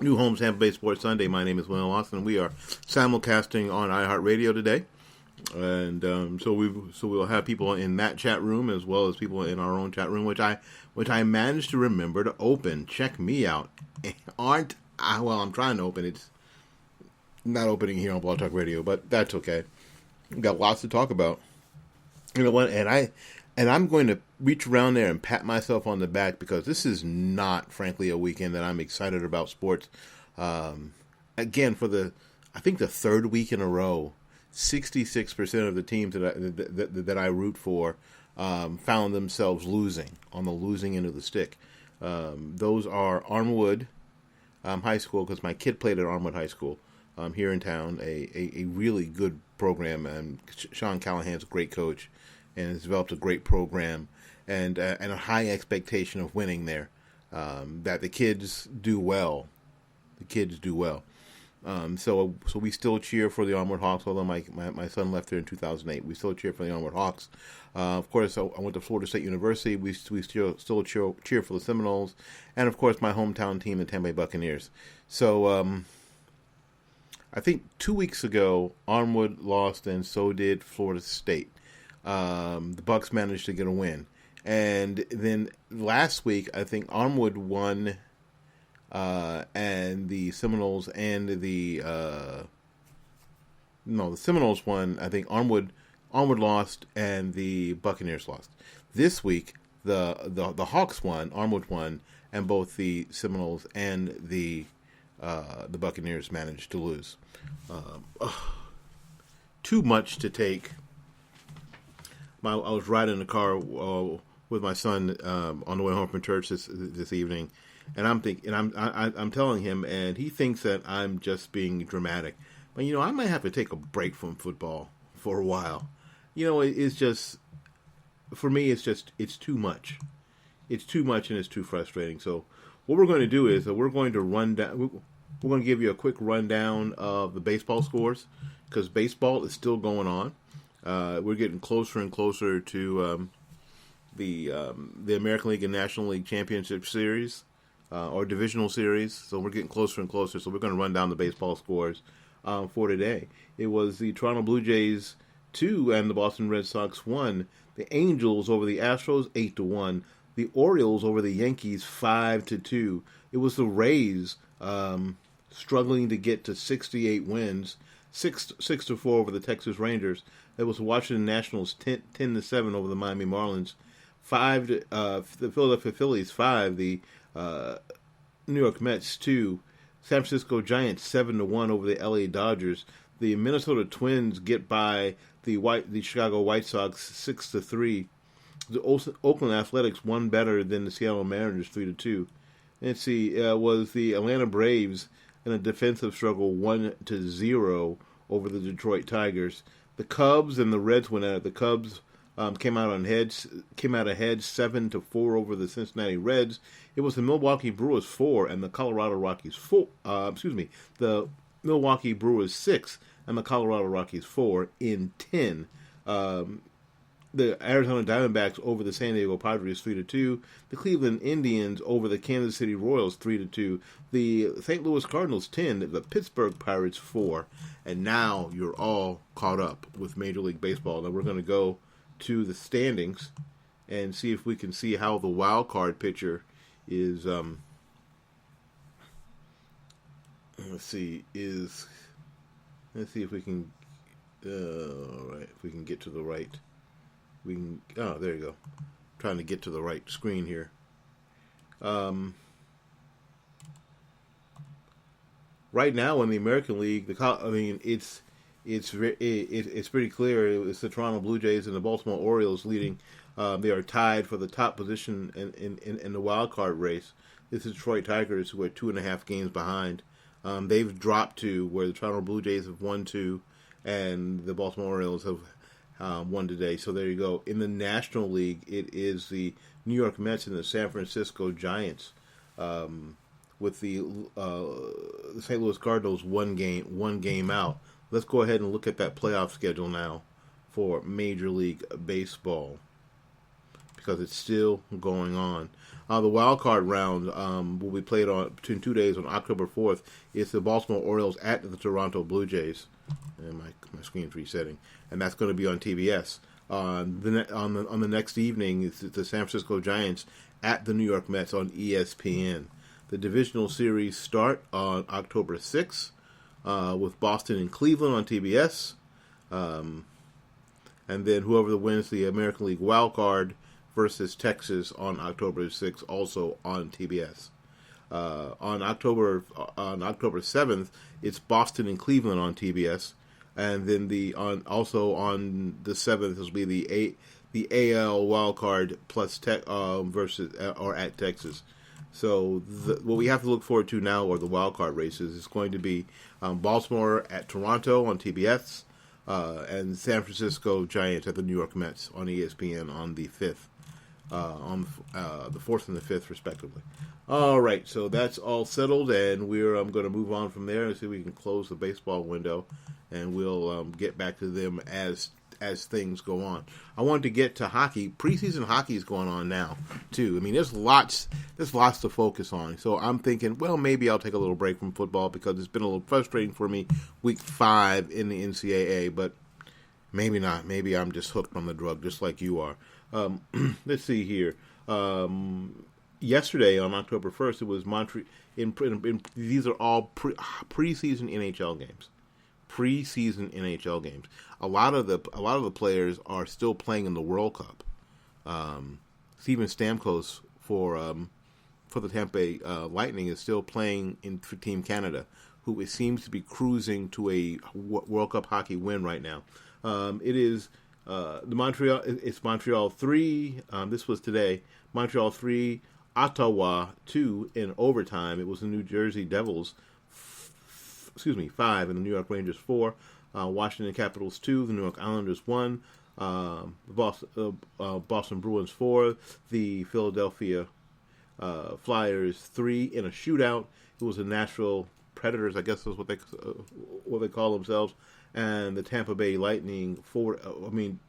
New Home Tampa Bay Sports Sunday. My name is William Austin. We are simulcasting on iHeartRadio today, and so we'll have people in that chat room as well as people in our own chat room, which I managed to remember to open. Check me out. I'm trying to open. It's not opening here on Blog Talk Radio, but that's okay. We've got lots to talk about. You know what? And I'm going to reach around there and pat myself on the back because this is not, frankly, a weekend that I'm excited about sports. Again, I think the third week in a row, 66% of the teams that I root for found themselves losing on the losing end of the stick. Those are Armwood High School, because my kid played at Armwood High School here in town, a really good program. And Sean Callahan's a great coach and has developed a great program and a high expectation of winning there. That the kids do well. So we still cheer for the Armwood Hawks, although my son left there in 2008. We still cheer for the Armwood Hawks. Of course, I went to Florida State University. We still cheer for the Seminoles. And, of course, my hometown team, the Tampa Bay Buccaneers. So I think 2 weeks ago, Armwood lost, and so did Florida State. The Bucs managed to get a win. And then last week, I think Armwood won, and the Seminoles and the Seminoles won. I think Armwood lost, and the Buccaneers lost. This week, the Hawks won, Armwood won, and both the Seminoles and the Buccaneers managed to lose. Too much to take. I was riding in the car with my son on the way home from church this evening, and I'm telling him, and he thinks that I'm just being dramatic. But I might have to take a break from football for a while. It's just, for me, it's too much. It's too much, and it's too frustrating. So what we're going to do is we're going to run down. We're going to give you a quick rundown of the baseball scores, because baseball is still going on. We're getting closer and closer to the American League and National League Championship Series or Divisional Series. So we're getting closer and closer. So we're going to run down the baseball scores for today. It was the Toronto Blue Jays 2 and the Boston Red Sox 1. The Angels over the Astros 8-1. The Orioles over the Yankees 5-2. It was the Rays struggling to get to 68 wins, 6-4 over the Texas Rangers. It was the Washington Nationals 10-7 over the Miami Marlins. The Philadelphia Phillies 5. The New York Mets 2. San Francisco Giants 7-1 over the LA Dodgers. The Minnesota Twins get by the Chicago White Sox 6-3. The Oakland Athletics won better than the Seattle Mariners 3-2. Let's see, was the Atlanta Braves in a defensive struggle 1-0 over the Detroit Tigers. The Cubs and the Reds went at it. The Cubs came out ahead 7-4 over the Cincinnati Reds. It was the Milwaukee Brewers 4 and the Colorado Rockies 4. The Milwaukee Brewers 6 and the Colorado Rockies 4 in 10. The Arizona Diamondbacks over the San Diego Padres 3-2. The Cleveland Indians over the Kansas City Royals 3-2. The St. Louis Cardinals 10. The Pittsburgh Pirates 4. And now you're all caught up with Major League Baseball. Now we're going to go to the standings and see if we can see how the wild card picture is. Let's see if we can. All right, if we can get to the right. We can. Oh, there you go. Trying to get to the right screen here. Right now in the American League, it's pretty clear. It's the Toronto Blue Jays and the Baltimore Orioles leading. They are tied for the top position in the wild card race. This is Detroit Tigers, who are 2.5 games behind. They've dropped to where the Toronto Blue Jays have won 2, and the Baltimore Orioles have won today. So there you go. In the National League, it is the New York Mets and the San Francisco Giants, with the St. Louis Cardinals one game out. Let's go ahead and look at that playoff schedule now for Major League Baseball, because it's still going on. The wild card round will be played on between 2 days on October 4th. It's the Baltimore Orioles at the Toronto Blue Jays. And my screen's resetting, and that's going to be on TBS. On the next evening, it's the San Francisco Giants at the New York Mets on ESPN. The divisional series start on October 6th with Boston and Cleveland on TBS. And then whoever wins the American League wild card versus Texas on October 6th, also on TBS. On October 7th, it's Boston and Cleveland on TBS, and then also on the 7th will be the AL wild card plus versus or at Texas. So what we have to look forward to now are the wild card races. It's going to be Baltimore at Toronto on TBS, and San Francisco Giants at the New York Mets on ESPN on the 5th. On the 4th and the 5th, respectively. All right, so that's all settled, and I'm going to move on from there and see if we can close the baseball window, and we'll get back to them as things go on. I wanted to get to hockey. Preseason hockey is going on now too. I mean, there's lots to focus on. So I'm thinking, well, maybe I'll take a little break from football because it's been a little frustrating for me week 5 in the NCAA, but maybe not. Maybe I'm just hooked on the drug, just like you are. Let's see here. Yesterday on October 1st, it was Montreal. These are all preseason NHL games. Preseason NHL games. A lot of the players are still playing in the World Cup. Steven Stamkos for the Tampa Lightning is still playing for Team Canada, who it seems to be cruising to a World Cup hockey win right now. It is. It's Montreal 3. This was today. Montreal 3, Ottawa 2 in overtime. It was the New Jersey Devils 5 and the New York Rangers 4. Washington Capitals 2, the New York Islanders 1. The Boston Bruins 4. The Philadelphia Flyers 3 in a shootout. It was the Nashville Predators, I guess that's what they call themselves. And the Tampa Bay Lightning 4,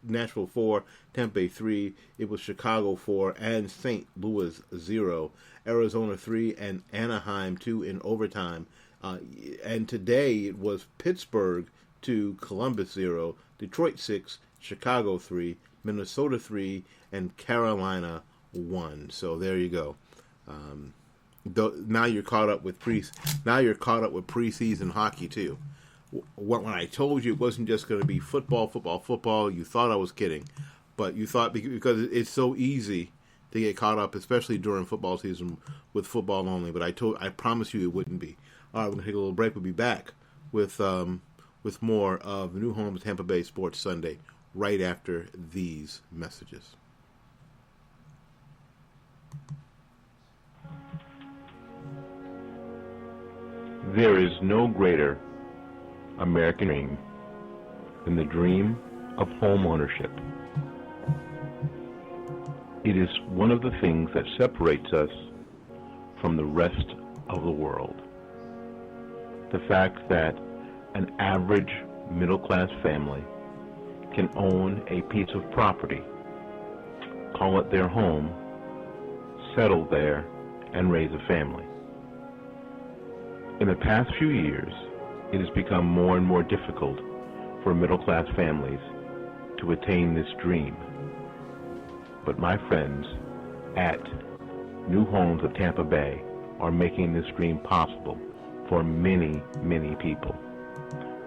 Nashville 4, Tampa Bay 3, it was Chicago 4, and St. Louis 0, Arizona 3, and Anaheim 2 in overtime. And today it was Pittsburgh 2, Columbus 0, Detroit 6, Chicago 3, Minnesota 3, and Carolina 1. So there you go. Now you're caught up with preseason hockey too. When I told you it wasn't just going to be football, you thought I was kidding. But you thought because it's so easy to get caught up, especially during football season, with football only. But I promise you it wouldn't be. All right, we're going to take a little break. We'll be back with more of New Homes Tampa Bay Sports Sunday right after these messages. There is no greater American dream than the dream of home ownership. It is one of the things that separates us from the rest of the world. The fact that an average middle-class family can own a piece of property, call it their home, settle there, and raise a family. In the past few years, it has become more and more difficult for middle-class families to attain this dream. But my friends at New Homes of Tampa Bay are making this dream possible for many, many people.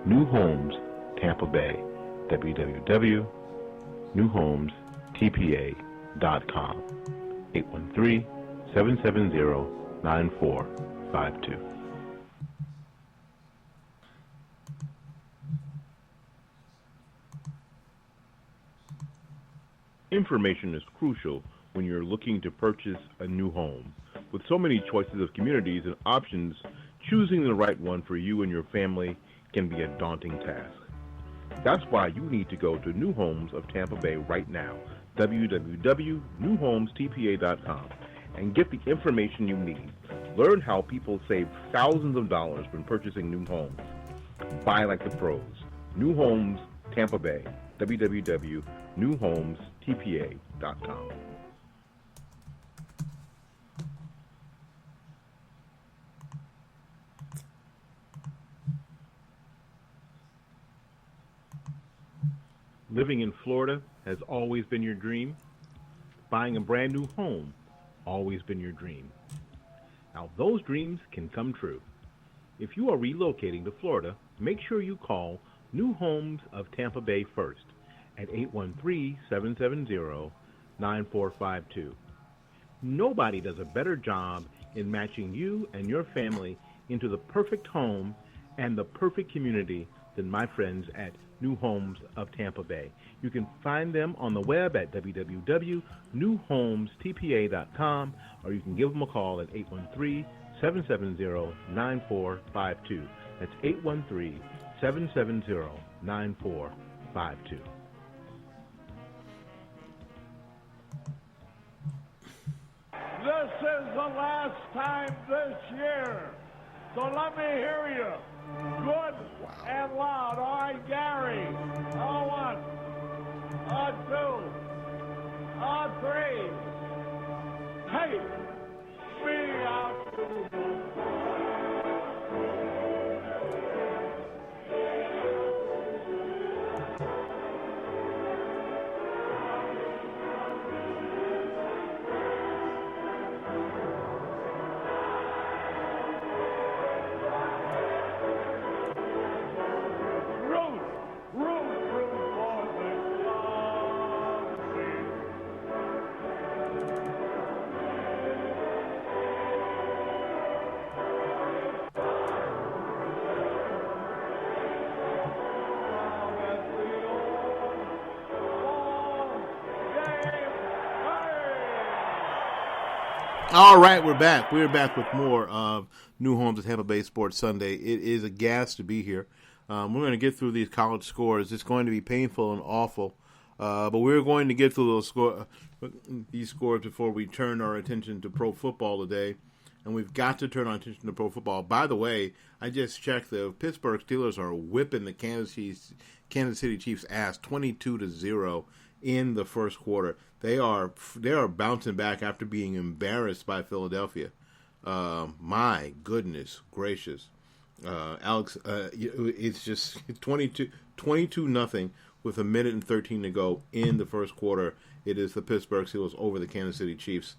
New Homes Tampa Bay, www.newhomestpa.com, 813-770-9452. Information is crucial when you're looking to purchase a new home. With so many choices of communities and options, choosing the right one for you and your family can be a daunting task. That's why you need to go to New Homes of Tampa Bay right now, www.newhomestpa.com, and get the information you need. Learn how people save thousands of dollars when purchasing new homes. Buy like the pros. New Homes Tampa Bay, www.newhomestpa.com. Living in Florida has always been your dream. Buying a brand new home, always been your dream. Now, those dreams can come true. If you are relocating to Florida, make sure you call New Homes of Tampa Bay first at 813-770-9452. Nobody does a better job in matching you and your family into the perfect home and the perfect community than my friends at New Homes of Tampa Bay. You can find them on the web at www.newhomestpa.com, or you can give them a call at 813-770-9452. That's 813-770-9452. This is the last time this year, so let me hear you. Good and loud. All right, Gary. On 1, on 2, on 3. Take me out to the All right, we're back. We're back with more of New Homes at Tampa Bay Sports Sunday. It is a gas to be here. We're going to get through these college scores. It's going to be painful and awful, but we're going to get through these scores before we turn our attention to pro football today. And we've got to turn our attention to pro football. By the way, I just checked. The Pittsburgh Steelers are whipping the Kansas City Chiefs' ass 22-0 in the first quarter. They are bouncing back after being embarrassed by Philadelphia. My goodness gracious, Alex! It's just 22-0 with a minute and 13 to go in the first quarter. It is the Pittsburgh Steelers over the Kansas City Chiefs.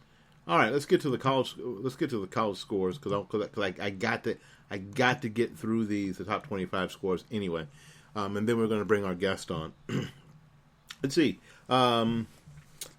All right, let's get to the college. Let's get to the college scores because I got to get through the top 25 scores anyway, and then we're going to bring our guest on. Let's see.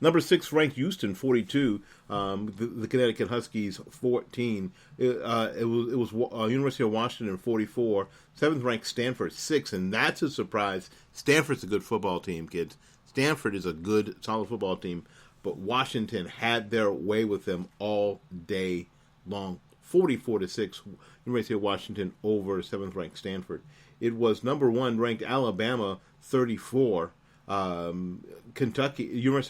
Number 6 ranked Houston 42. The Connecticut Huskies 14. It was University of Washington 44. 7th ranked Stanford 6, and that's a surprise. Stanford's a good football team, kids. Stanford is a good, solid football team, but Washington had their way with them all day long. 44-6, University of Washington over 7th ranked Stanford. It was number 1 ranked Alabama 34. University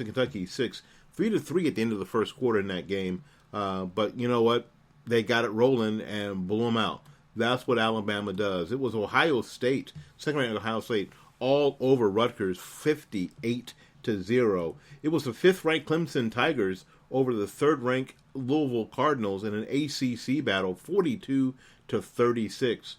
of Kentucky 6, 3-3 at the end of the first quarter in that game. But you know what? They got it rolling and blew them out. That's what Alabama does. It was Ohio State, second-ranked Ohio State, all over Rutgers, 58-0. It was the 5th-ranked Clemson Tigers over the 3rd-ranked Louisville Cardinals in an ACC battle, 42-36.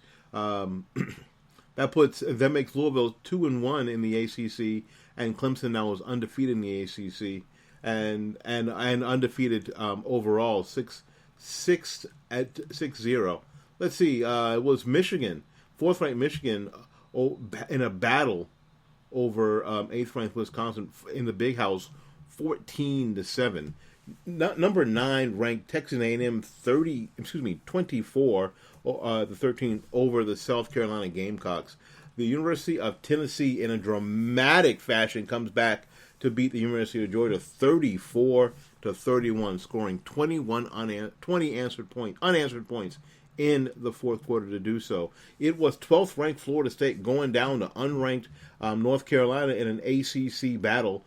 That makes Louisville 2-1 in the ACC, and Clemson now is undefeated in the ACC and undefeated overall, 6-0. Let's see. It was Michigan, 4th-ranked Michigan, in a battle over 8th-ranked Wisconsin in the Big House, 14-7. Number 9 ranked Texas A&M 24. The 13 over the South Carolina Gamecocks. The University of Tennessee, in a dramatic fashion, comes back to beat the University of Georgia 34-31, scoring 20 unanswered points in the fourth quarter to do so. It was 12th ranked Florida State going down to unranked North Carolina in an ACC battle,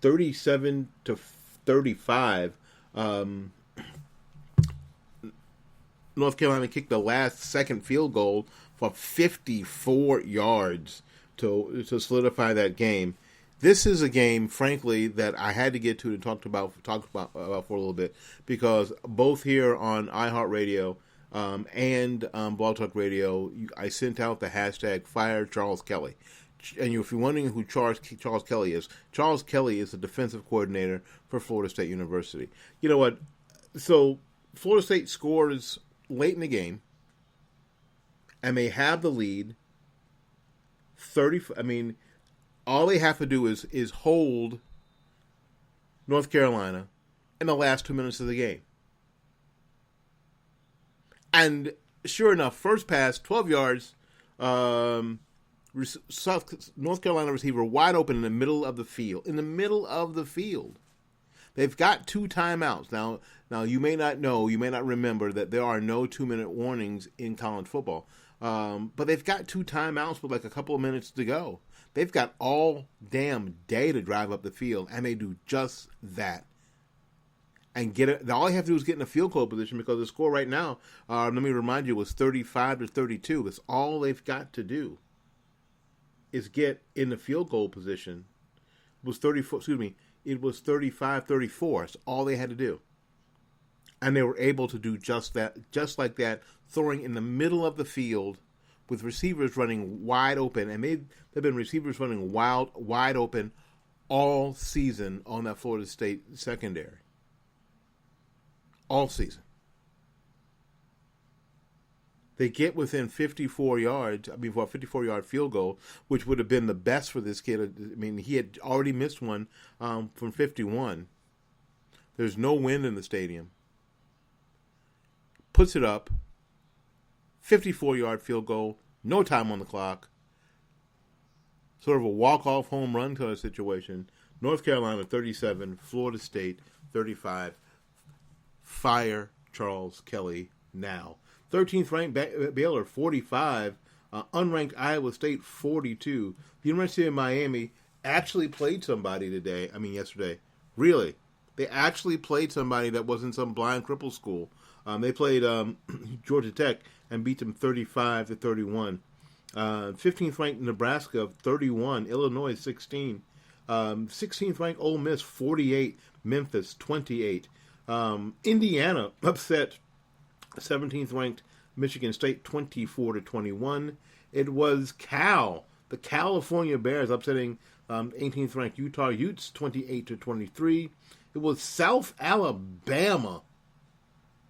37-35. North Carolina kicked the second field goal for 54 yards to solidify that game. This is a game, frankly, that I had to get to and talk about for a little bit, because both here on iHeartRadio and Blog Talk Radio, I sent out the hashtag Fire Charles Kelly. and if you're wondering who Charles Kelly is the defensive coordinator for Florida State University. You know what? So Florida State scores late in the game, and they have the lead. All they have to do is hold North Carolina in the last 2 minutes of the game. And sure enough, first pass, 12 yards, North Carolina receiver wide open in the middle of the field. They've got 2 timeouts. Now you may not know, you may not remember that there are no 2-minute warnings in college football. But they've got 2 timeouts with like a couple of minutes to go. They've got all damn day to drive up the field, and they do just that. And get it. All they have to do is get in a field goal position, because the score right now, let me remind you, was 35-32. That's all they've got to do is get in the field goal position. It was 35-34. That's all they had to do. And they were able to do just that, just like that, throwing in the middle of the field with receivers running wide open. And they've been receivers running wide open all season on that Florida State secondary. All season. They get within 54 yards, for a 54-yard field goal, which would have been the best for this kid. I mean, he had already missed one from 51. There's no wind in the stadium. Puts it up. 54-yard field goal. No time on the clock. Sort of a walk-off home run kind of situation. North Carolina 37, Florida State 35. Fire Charles Kelly now. 13th ranked Baylor 45. Unranked Iowa State 42. The University of Miami actually played somebody yesterday. Really. They actually played somebody that wasn't some blind cripple school. They played Georgia Tech and beat them 35-31. 15th ranked Nebraska 31. Illinois 16. 16th ranked Ole Miss 48. Memphis 28. Indiana upset 17th ranked Michigan State 24-21. It was the California Bears upsetting 18th ranked Utah Utes 28-23. It was South Alabama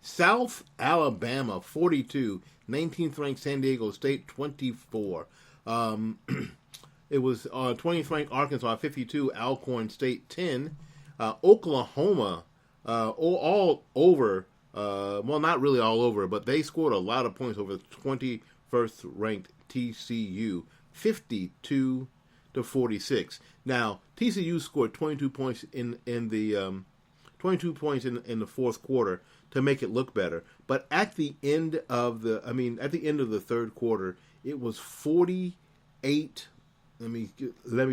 42. 19th ranked San Diego State 24. It was 20th ranked Arkansas 52. Alcorn State 10. Oklahoma all over. Well, not really all over, but they scored a lot of points over the 21st ranked TCU, 52-46. Now, TCU scored 22 points in the fourth quarter to make it look better. But at the end of the third quarter, it was 48. Let me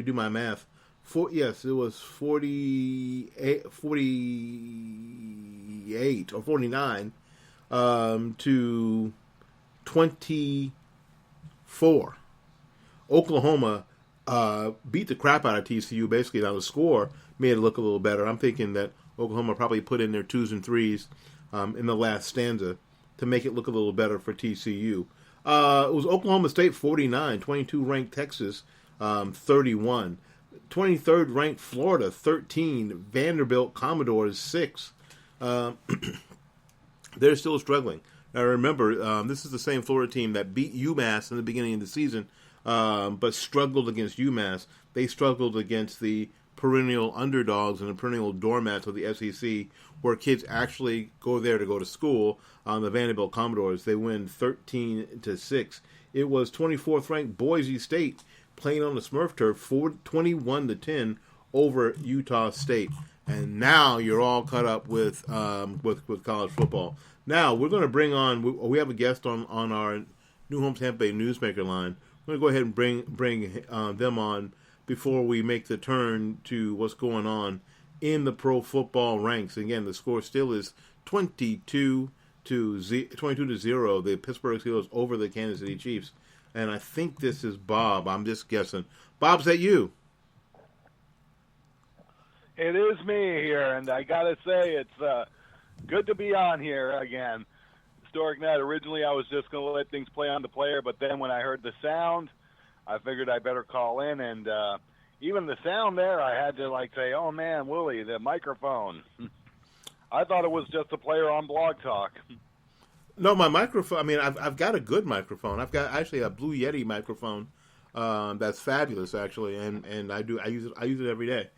do my math. It was 48 or 49 to 24. Oklahoma beat the crap out of TCU. Basically, now the score made it look a little better. I'm thinking that Oklahoma probably put in their 2s and 3s in the last stanza to make it look a little better for TCU. It was Oklahoma State 49, 22 ranked Texas 31. 23rd ranked Florida 13, Vanderbilt Commodores 6. They're still struggling. Now remember, this is the same Florida team that beat UMass in the beginning of the season, but struggled against UMass. They struggled against the perennial underdogs and the perennial doormats of the SEC, where kids actually go there to go to school. The Vanderbilt Commodores, they win 13-6. It was 24th ranked Boise State playing on the Smurf turf, 21-10 over Utah State. And now you're all caught up with college football. Now we're going to bring on. We have a guest on our New Home Tampa Bay Newsmaker line. We're going to go ahead and bring them on before we make the turn to what's going on in the pro football ranks. Again, the score still is 22-0. The Pittsburgh Steelers over the Kansas City Chiefs. And I think this is Bob. I'm just guessing. Bob, is that you? It is me here, and I got to say it's good to be on here again. Historic Net, originally I was just going to let things play on the player, but then when I heard the sound, I figured I better call in, and even the sound there, I had to like say, "Oh man, Willie, the microphone." I thought it was just a player on Blog Talk. No, my microphone. I mean, I've got a good microphone. I've got actually a Blue Yeti microphone that's fabulous, actually, and I use it every day.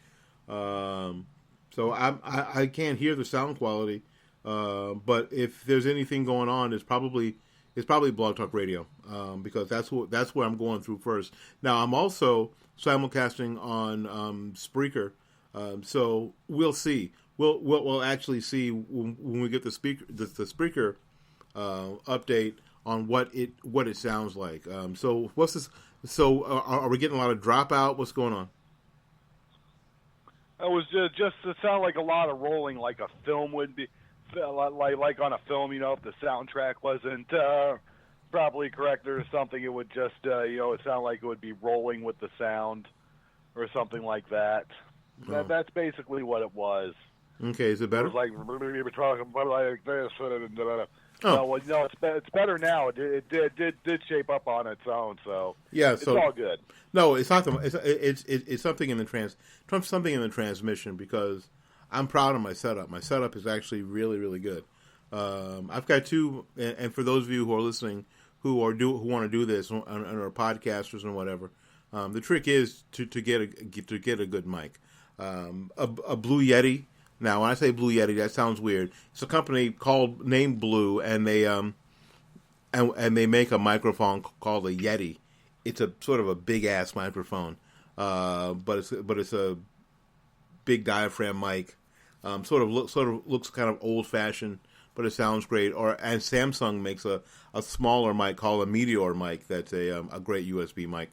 So I can't hear the sound quality, but if there's anything going on, it's probably Blog Talk Radio, because that's where I'm going through first. Now I'm also simulcasting on Spreaker, so we'll see. We'll actually see when we get the Spreaker update on what it sounds like. So what's this? So are we getting a lot of dropout? What's going on? It was just it sounded like a lot of rolling, like a film would be, like on a film. If the soundtrack wasn't probably correct or something, it would just it sounded like it would be rolling with the sound or something like that. Oh. That's basically what it was. Okay, is it better? It was like we were talking about like this. Oh. No, it's better now. It did shape up on its own, so yeah, it's all good. No, it's not. It's something in the transmission, because I'm proud of my setup. My setup is actually really, really good. I've got two, and for those of you who are listening who want to do this and are podcasters and whatever, the trick is to get a good mic, a Blue Yeti. Now, when I say Blue Yeti, that sounds weird. It's a company named Blue, and they and they make a microphone called a Yeti. It's a sort of a big ass microphone, but it's a big diaphragm mic. Sort of looks kind of old fashioned, but it sounds great. And Samsung makes a smaller mic called a Meteor mic. That's a great USB mic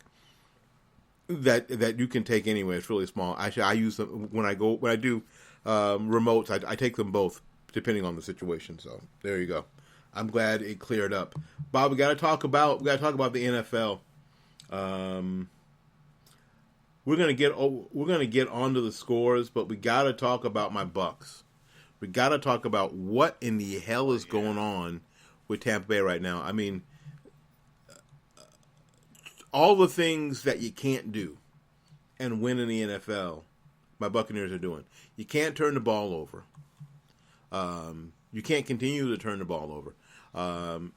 that you can take anywhere. It's really small. Actually, I use them when I do remotes. I take them both depending on the situation. So there you go. I'm glad it cleared up. Bob, we got to talk about the NFL. We're gonna get onto the scores, but we got to talk about my Bucks. We got to talk about what in the hell is going on with Tampa Bay right now. I mean, all the things that you can't do and win in the NFL, my Buccaneers are doing. You can't turn the ball over. You can't continue to turn the ball over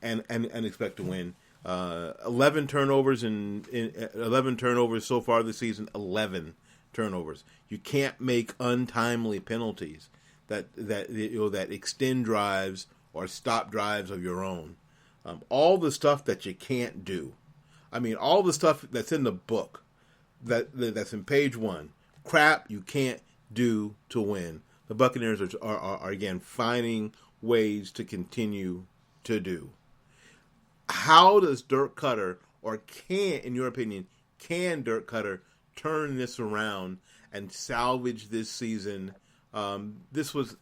and expect to win. 11 turnovers in 11 turnovers so far this season. 11 turnovers. You can't make untimely penalties that extend drives or stop drives of your own. All the stuff that you can't do. I mean, all the stuff that's in the book that's in page 1. Crap you can't do to win. The Buccaneers are again finding ways to continue to do. How does Dirk Cutter, in your opinion, can Dirk Cutter turn this around and salvage this season? This was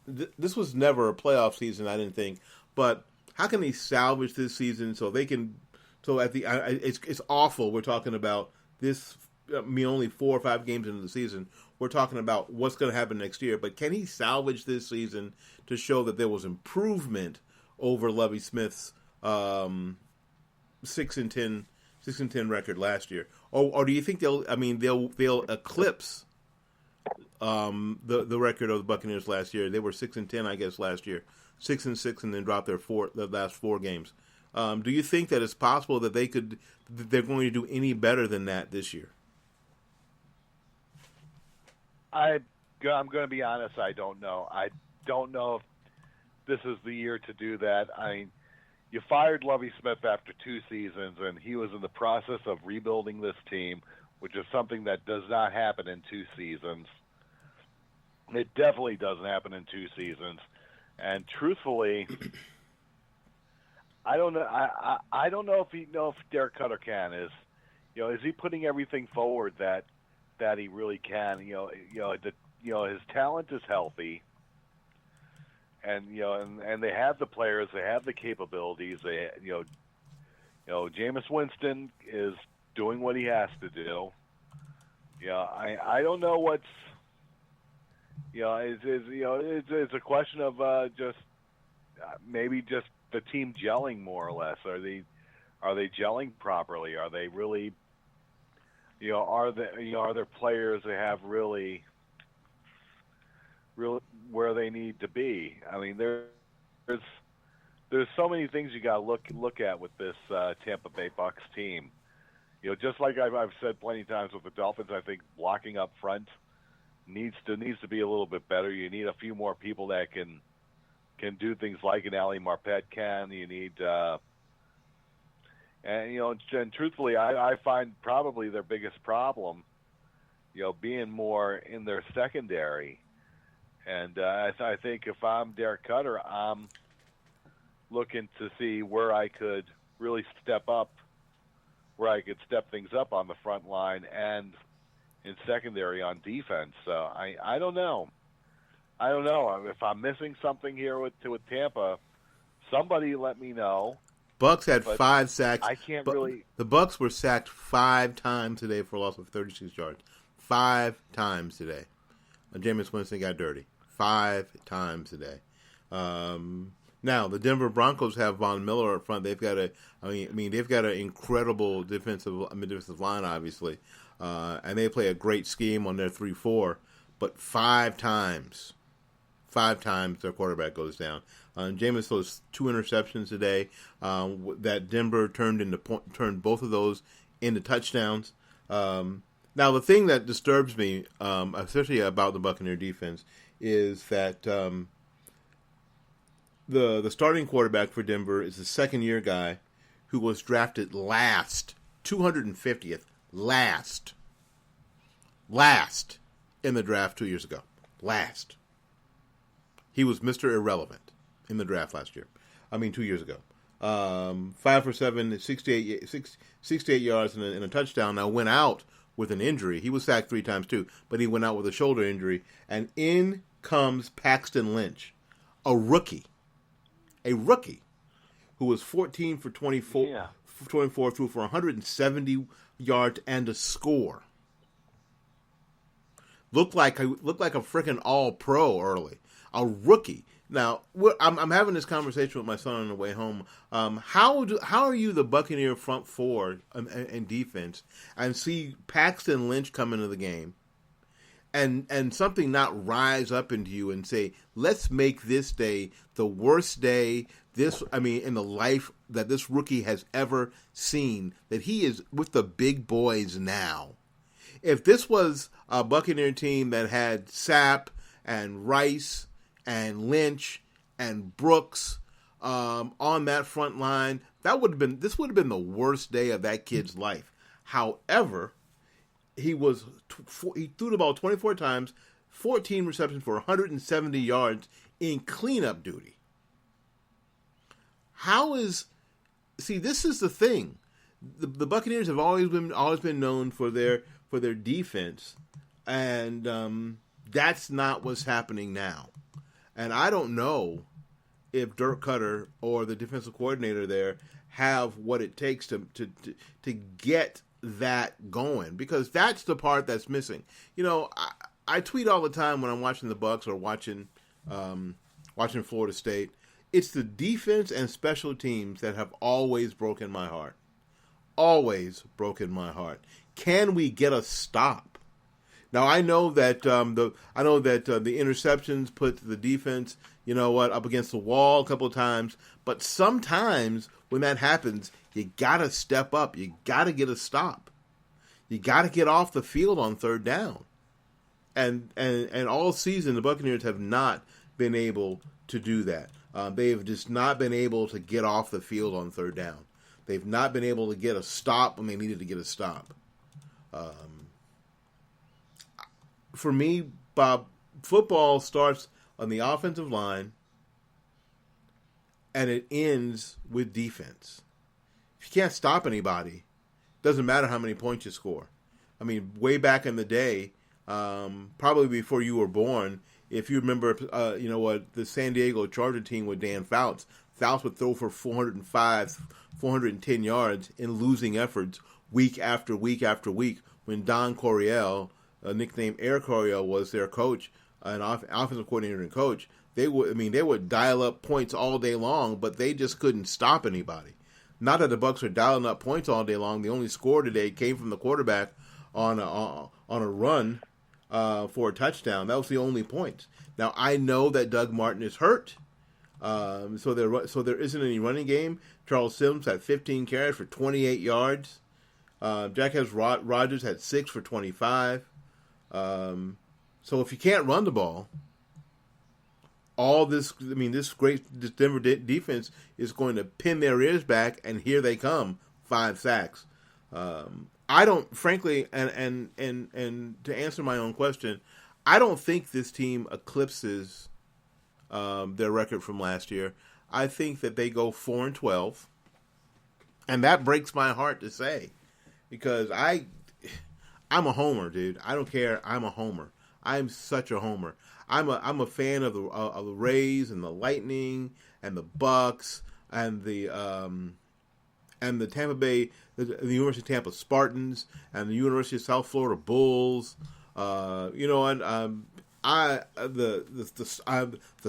never a playoff season, I didn't think, but how can they salvage this season so they can? So it's awful. We're talking about this. Only 4 or 5 games into the season, we're talking about what's going to happen next year. But can he salvage this season to show that there was improvement over Lovie Smith's 6-10 record last year, or do you think they'll eclipse the record of the Buccaneers last year? They were 6-10, I guess, last year, 6-6, and then dropped the last 4 games. Do you think that it's possible that they're going to do any better than that this year? I'm going to be honest. I don't know. I don't know if this is the year to do that. I mean, you fired Lovie Smith after 2 seasons, and he was in the process of rebuilding this team, which is something that does not happen in 2 seasons. It definitely doesn't happen in 2 seasons. And truthfully, I don't know. I don't know if Derek Cutter can. Is he putting everything forward that he really can? His talent is healthy. And and they have the players, they have the capabilities. They Jameis Winston is doing what he has to do. I don't know what's it's a question of maybe just the team gelling more or less. Are they gelling properly? Are they really are there players that have really where they need to be? I mean, there's so many things you got to look at with this Tampa Bay Bucks team. Just like I've said plenty of times with the Dolphins, I think blocking up front needs to be a little bit better. You need a few more people that can do things like an Ali Marpet can. You need and truthfully, I find probably their biggest problem, being more in their secondary. And I think if I'm Derek Cutter, I'm looking to see where I could really step up, where I could step things up on the front line and in secondary on defense. So I don't know. I don't know if I'm missing something here with Tampa. Somebody let me know. Bucks had 5 sacks. I can't really. The Bucks were sacked 5 times today for a loss of 36 yards. 5 times today. Jameis Winston got dirty 5 times today. Now the Denver Broncos have Von Miller up front. They've got they've got an incredible defensive line, obviously, and they play a great scheme on their 3-4. But 5 times their quarterback goes down. Jameis throws 2 interceptions today. That Denver turned both of those into touchdowns. Now, the thing that disturbs me, especially about the Buccaneer defense, is that the starting quarterback for Denver is a second-year guy who was drafted last, 250th, last in the draft 2 years ago. Last. He was Mr. Irrelevant in the draft 2 years ago. 5 for 7, 68 yards and a touchdown. Now went out with an injury. He was sacked 3 times too, but he went out with a shoulder injury. And in comes Paxton Lynch, a rookie, who was 14 for 24, 24 threw for 170 yards and a score. Looked like a freaking all-pro early. A rookie. Now, I'm having this conversation with my son on the way home. How are you the Buccaneer front four and defense and see Paxton Lynch come into the game and something not rise up into you and say, let's make this day the worst day in the life that this rookie has ever seen, that he is with the big boys now. If this was a Buccaneer team that had Sapp and Rice and Lynch and Brooks on that front line, this would have been the worst day of that kid's life. However, he threw the ball 24 times, 14 receptions for 170 yards in cleanup duty. This is the thing. The Buccaneers have always been known for their defense, and that's not what's happening now. And I don't know if Dirk Cutter or the defensive coordinator there have what it takes to get that going, because that's the part that's missing. I tweet all the time when I'm watching the Bucs or watching Florida State. It's the defense and special teams that have always broken my heart. Always broken my heart. Can we get a stop? Now I know that the interceptions put the defense, up against the wall a couple of times. But sometimes when that happens, you gotta step up. You gotta get a stop. You gotta get off the field on third down. And all season the Buccaneers have not been able to do that. They have just not been able to get off the field on third down. They've not been able to get a stop when they needed to get a stop. For me, Bob, football starts on the offensive line and it ends with defense. If you can't stop anybody, it doesn't matter how many points you score. I mean, way back in the day, probably before you were born, if you remember, the San Diego Charger team with Dan Fouts would throw for 405, 410 yards in losing efforts week after week after week when Don Coryell, nicknamed Air Coryell, was their coach, an offensive coordinator and coach. They would dial up points all day long, but they just couldn't stop anybody. Not that the Bucs are dialing up points all day long. The only score today came from the quarterback on a run for a touchdown. That was the only point. Now I know that Doug Martin is hurt, so there isn't any running game. Charles Sims had 15 carries for 28 yards. Jacquez Rogers had 6 for 25. So if you can't run the ball, this Denver defense is going to pin their ears back, and here they come, 5 sacks. I don't, frankly, and to answer my own question, I don't think this team eclipses their record from last year. I think that they go 4-12, and that breaks my heart to say, because I'm a homer, dude. I don't care. I'm a homer. I'm such a homer. I'm a fan of the Rays and the Lightning and the Bucks and the Tampa Bay, the University of Tampa Spartans and the University of South Florida Bulls. The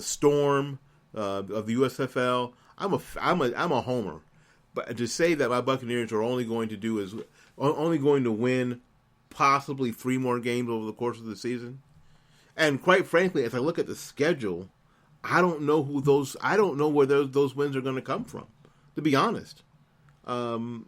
Storm of the USFL. I'm a homer, but to say that my Buccaneers are only going to win possibly 3 more games over the course of the season. And quite frankly, as I look at the schedule, I don't know where those wins are going to come from, to be honest. But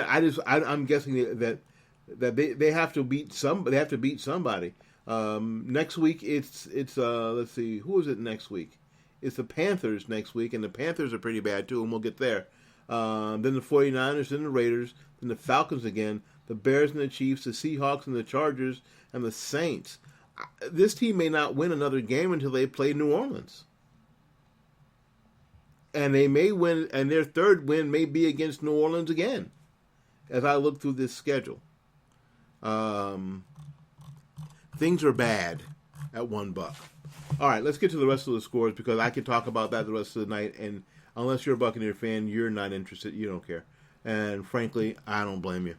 I'm guessing that they have to beat somebody. Next week it's let's see, who is it next week? It's the Panthers next week, and the Panthers are pretty bad too, and we'll get there. Then the 49ers, then the Raiders, then the Falcons again, the Bears and the Chiefs, the Seahawks and the Chargers, and the Saints. This team may not win another game until they play New Orleans. And they may win, and their third win may be against New Orleans again, as I look through this schedule. Things are bad at $1. All right, let's get to the rest of the scores, because I could talk about that the rest of the night, and unless you're a Buccaneer fan, you're not interested. You don't care. And frankly, I don't blame you.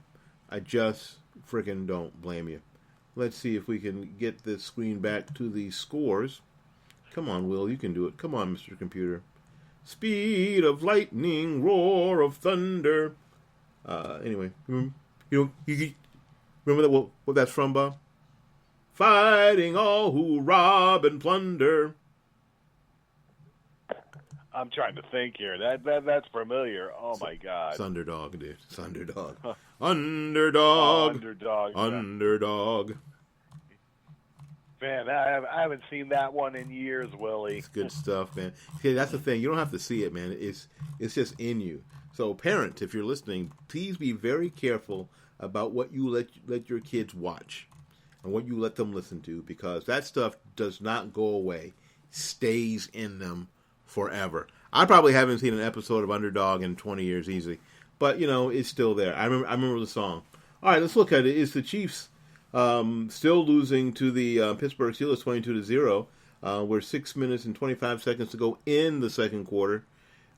I just freaking don't blame you. Let's see if we can get this screen back to the scores. Come on, Will, you can do it. Come on, Mr. Computer. Speed of lightning, roar of thunder. Anyway, you remember what that's from, Bob? Fighting all who rob and plunder. I'm trying to think here. That's familiar. Oh my God. It's Underdog, dude. It's Underdog. Underdog. Underdog. Man, I haven't seen that one in years, Willie. It's good stuff, man. See, that's the thing. You don't have to see it, man. It's just in you. So, parents, if you're listening, please be very careful about what you let your kids watch and what you let them listen to, because that stuff does not go away. Stays in them forever. I probably haven't seen an episode of Underdog in 20 years easy, but it's still there. I remember the song. All right, let's look at it. It's the Chiefs still losing to the Pittsburgh Steelers 22-0. We're 6 minutes and 25 seconds to go in the second quarter.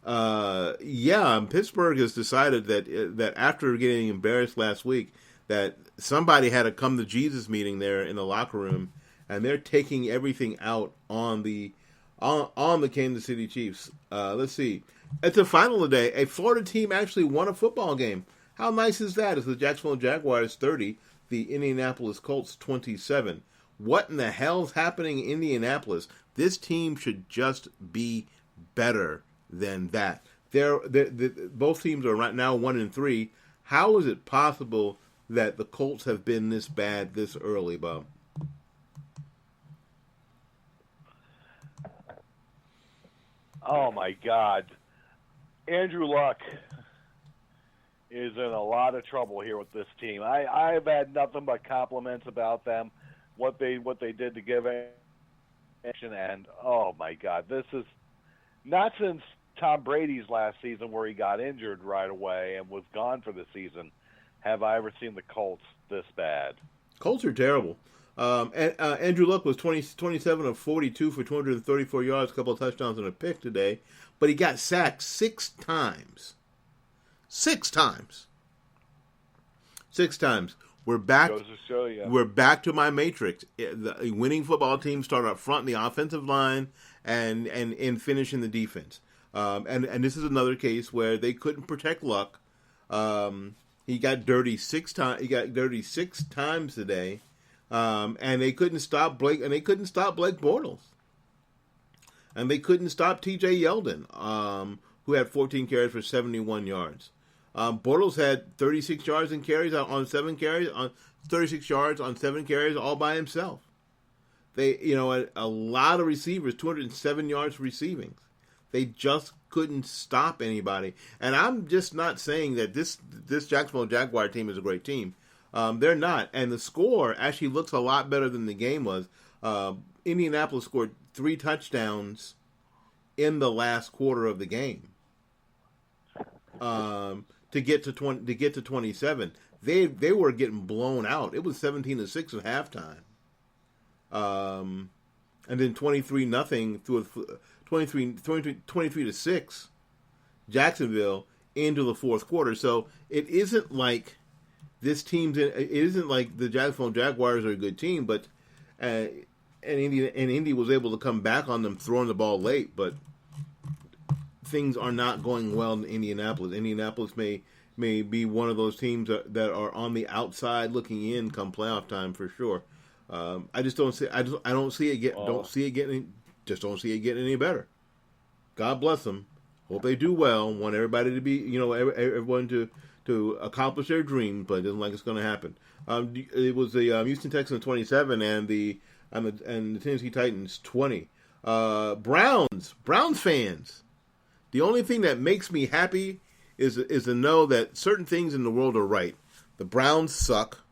Pittsburgh has decided that after getting embarrassed last week, that somebody had a come to Jesus meeting there in the locker room, and they're taking everything out on the Kansas City Chiefs. Let's see. At the final today, a Florida team actually won a football game. How nice is that? It's the Jacksonville Jaguars 30, the Indianapolis Colts 27. What in the hell's happening in Indianapolis? This team should just be better than that. Both teams are right now 1-3. How is it possible that the Colts have been this bad this early, Bob? Oh my God. Andrew Luck is in a lot of trouble here with this team. I've had nothing but compliments about them, what they did to give action, and oh my God, this is not since Tom Brady's last season where he got injured right away and was gone for the season have I ever seen the Colts this bad. Colts are terrible. Andrew Luck was 27 of 42 for 234 yards, a couple of touchdowns and a pick today, but he got sacked 6 times. 6 times. 6 times. We're back. Goes to show you. We're back to my matrix. The winning football team start up front in the offensive line and finish in the defense. And this is another case where they couldn't protect Luck. He got dirty 6 times. He got dirty 6 times today, and they couldn't stop Blake. And they couldn't stop Blake Bortles, and they couldn't stop T.J. Yeldon, who had 14 carries for 71 yards. Bortles had 36 yards in carries on 7 carries, on 36 yards on 7 carries, all by himself. They, a lot of receivers, 207 yards receiving. They just couldn't stop anybody. And I'm just not saying that this Jacksonville Jaguar team is a great team. They're not. And the score actually looks a lot better than the game was. Indianapolis scored 3 touchdowns in the last quarter of the game. To get to 27. They were getting blown out. It was 17-6 at halftime. And then 23-0 through 23-6 Jacksonville into the fourth quarter. So it isn't like this team's it isn't like the Jacksonville Jaguars are a good team, but and Indy was able to come back on them throwing the ball late, but things are not going well in Indianapolis. Indianapolis may be one of those teams that are on the outside looking in come playoff time for sure. I just don't see. I don't see it get. Don't see it getting. Just don't see it getting any better. God bless them. Hope they do well. Want everybody to be, everyone to accomplish their dream, but it doesn't like it's going to happen. It was the Houston Texans 27 and the Tennessee Titans 20. Browns fans. The only thing that makes me happy is to know that certain things in the world are right. The Browns suck.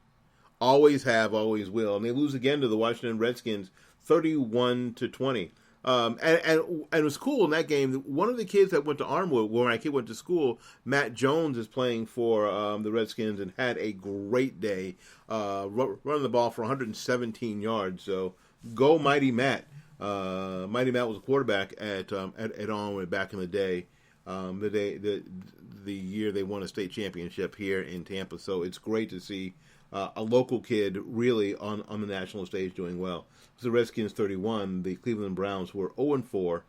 Always have, always will. And they lose again to the Washington Redskins 31-20. And it was cool in that game. One of the kids that went to Armwood, where my kid went to school, Matt Jones, is playing for the Redskins and had a great day, running the ball for 117 yards. So go Mighty Matt. Mighty Matt was a quarterback at Armwood back in the day. The year they won a state championship here in Tampa. So it's great to see a local kid really on the national stage doing well. It was the Redskins 31. The Cleveland Browns were 0-4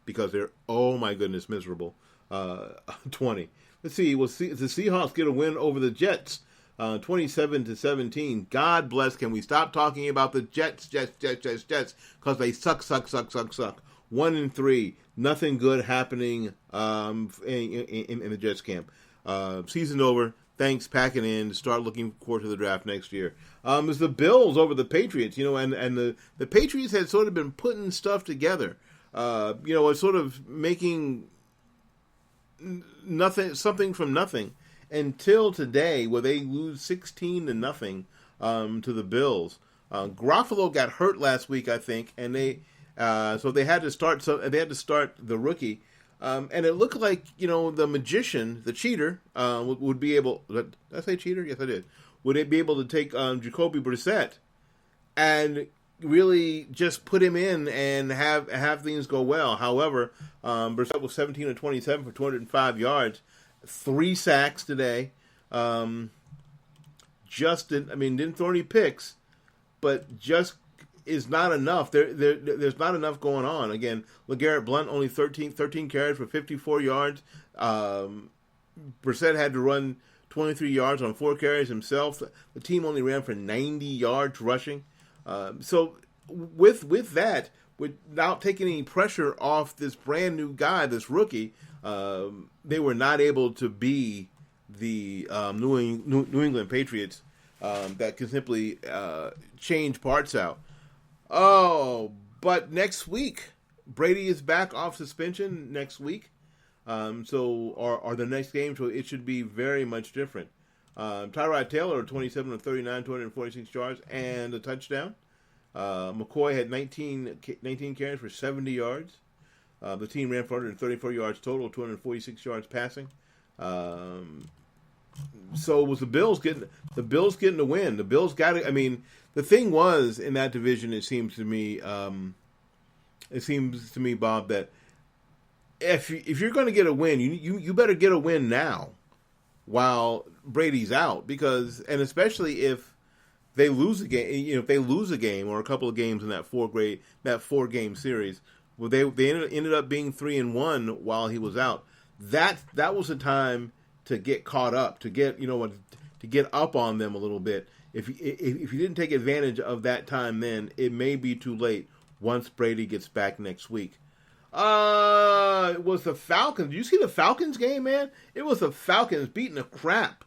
because they're, oh my goodness, miserable. 20. Let's see. The Seahawks get a win over the Jets, 27-17. God bless. Can we stop talking about the Jets? Because they suck. 1-3. Nothing good happening in the Jets camp. Season over. Thanks, packing in. Start looking forward to the draft next year. It's the Bills over the Patriots, and the Patriots had sort of been putting stuff together. It's sort of making something from nothing until today, where they lose 16-0 to the Bills. Garofalo got hurt last week, I think, and they had to start. So they had to start the rookie. And it looked like, the magician, the cheater, would be able... Did I say cheater? Yes, I did. Would it be able to take Jacoby Brissett and really just put him in and have things go well? However, Brissett was 17-27 for 205 yards, 3 sacks today. Didn't throw any picks, but just is not enough. There's not enough going on. Again, LeGarrette Blount only 13 carries for 54 yards. Brissett had to run 23 yards on 4 carries himself. The team only ran for 90 yards rushing. So with that, without taking any pressure off this brand new guy, this rookie, they were not able to be the New England Patriots that can simply change parts out. Oh, but next week, Brady is back off suspension next week. So the next game, so it should be very much different. Tyrod Taylor, 27-39, 246 yards, and a touchdown. McCoy had 19 carries for 70 yards. The team ran for 134 yards total, 246 yards passing. So it was the Bills getting the win. The Bills got it. I mean, the thing was in that division, it seems to me, Bob, that if you're going to get a win, you better get a win now, while Brady's out, and especially if they lose a game, if they lose a game or a couple of games in that 4-game series, well, they ended up being 3-1 while he was out. That was the time to get caught up, to get to get up on them a little bit. If you didn't take advantage of that time, then it may be too late once Brady gets back next week. It was the Falcons. Did you see the Falcons game, man? It was the Falcons beating the crap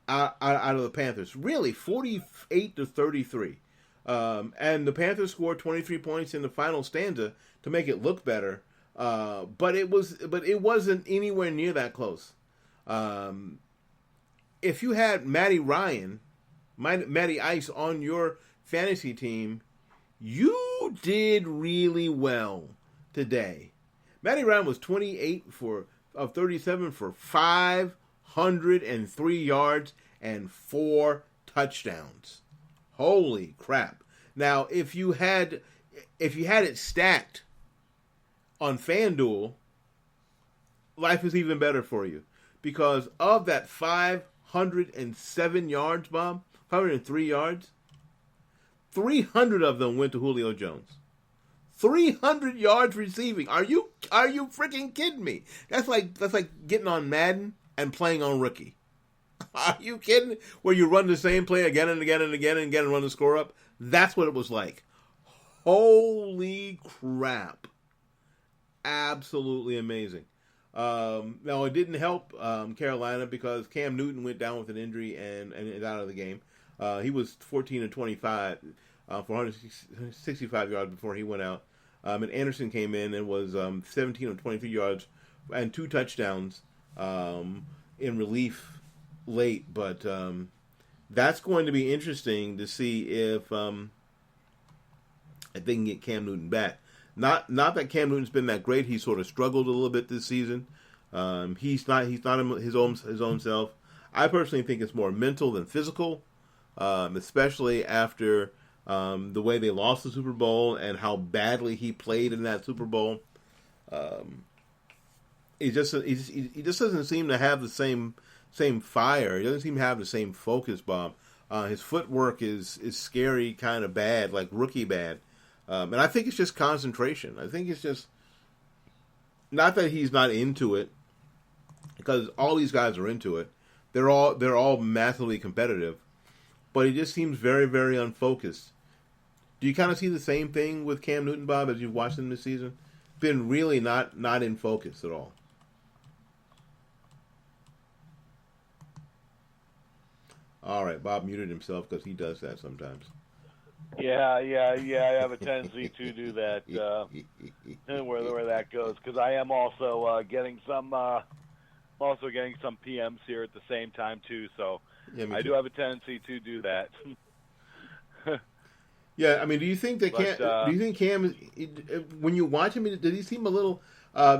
out of the Panthers. Really, 48-33. And the Panthers scored 23 points in the final stanza to make it look better. But it wasn't anywhere near that close. If you had Matty Ice on your fantasy team, you did really well today. Matty Ryan was 28 of 37 for 503 yards and 4 touchdowns. Holy crap. Now, if you had it stacked on FanDuel, life is even better for you. Because of that 507 yards, Bob, 503 yards, 300 of them went to Julio Jones. 300 yards receiving. Are you freaking kidding me? That's like getting on Madden and playing on rookie. Are you kidding? Where you run the same play again and again and again and again and run the score up? That's what it was like. Holy crap. Absolutely amazing. Now, it didn't help Carolina because Cam Newton went down with an injury and is out of the game. He was 14 of 25 for 165 yards before he went out. And Anderson came in and was 17 of 23 yards and 2 touchdowns in relief late. But that's going to be interesting to see if they can get Cam Newton back. Not that Cam Newton's been that great. He sort of struggled a little bit this season. He's not his own self. I personally think it's more mental than physical, especially after the way they lost the Super Bowl and how badly he played in that Super Bowl. He just doesn't seem to have the same fire. He doesn't seem to have the same focus, Bob. His footwork is scary, kind of bad, like rookie bad. And I think it's just concentration. I think it's just not that he's not into it, because all these guys are into it. They're all massively competitive, but he just seems very, very unfocused. Do you kind of see the same thing with Cam Newton, Bob, as you've watched him this season? Been really not in focus at all. All right, Bob muted himself because he does that sometimes. Yeah, I have a tendency to do that, where that goes, because I am also getting some PMs here at the same time too. So yeah, I do have a tendency to do that. Yeah, I mean, do you think Cam, when you watch him, does he seem a little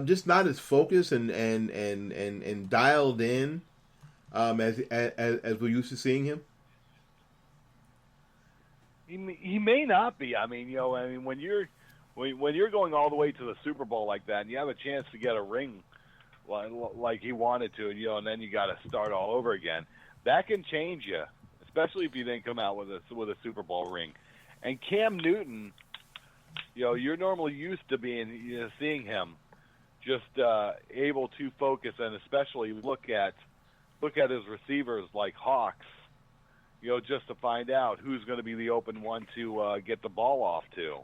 just not as focused and dialed in as we're used to seeing him? He may not be. I mean, when you're going all the way to the Super Bowl like that, and you have a chance to get a ring, like he wanted to, and then you got to start all over again. That can change you, especially if you didn't come out with a Super Bowl ring. And Cam Newton, you're normally used to seeing him just able to focus and especially look at his receivers like hawks. Just to find out who's going to be the open one to get the ball off to.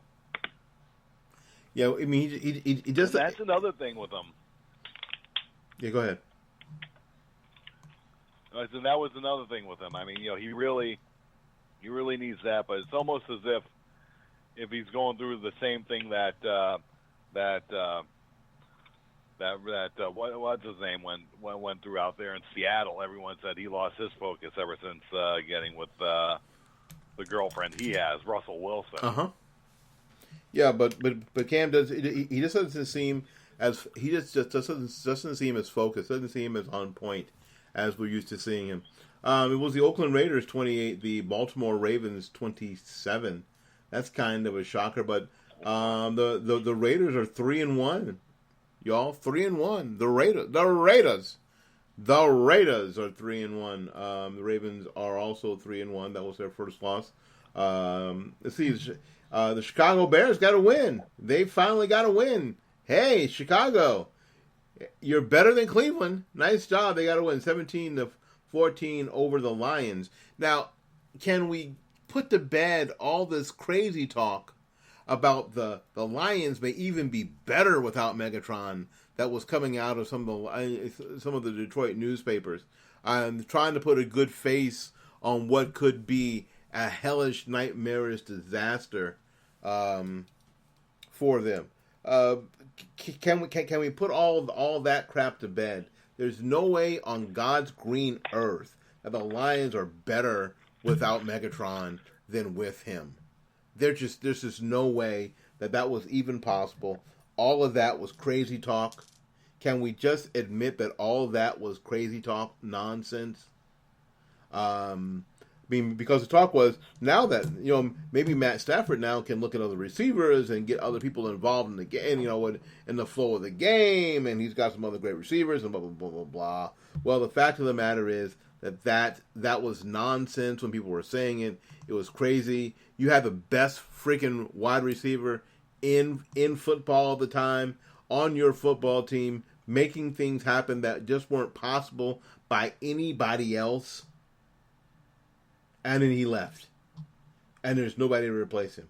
Yeah, I mean, he just... And that's another thing with him. Yeah, go ahead. So that was another thing with him. I mean, he really needs that, but it's almost as if he's going through the same thing that what's his name went through out there in Seattle. Everyone said he lost his focus ever since getting with the girlfriend he has, Russell Wilson. Yeah, but Cam he just doesn't seem as doesn't seem as focused. Doesn't seem as on point as we're used to seeing him. It was the Oakland Raiders 28, the Baltimore Ravens 27. That's kind of a shocker, but the Raiders are 3-1. Y'all, 3-1. The Raiders are 3-1. The Ravens are also 3-1. That was their first loss. Let's see. The Chicago Bears got to win. They finally got to win. Hey, Chicago, You're better than Cleveland. Nice job. They got to win 17-14 over the Lions. Now, can we put to bed all this crazy talk about the Lions may even be better without Megatron that was coming out of some of the Detroit newspapers? I'm trying to put a good face on what could be a hellish, nightmarish disaster for them. Can we put all that crap to bed? There's no way on God's green earth that the Lions are better without Megatron than with him. There's just no way that was even possible. All of that was crazy talk. Can we just admit that all of that was crazy talk, nonsense? Because the talk was now that maybe Matt Stafford now can look at other receivers and get other people involved in the game, in the flow of the game, and he's got some other great receivers and blah blah blah blah blah. Well, the fact of the matter is that was nonsense when people were saying it. It was crazy. You had the best freaking wide receiver in football at the time on your football team, making things happen that just weren't possible by anybody else. And then he left. And there's nobody to replace him.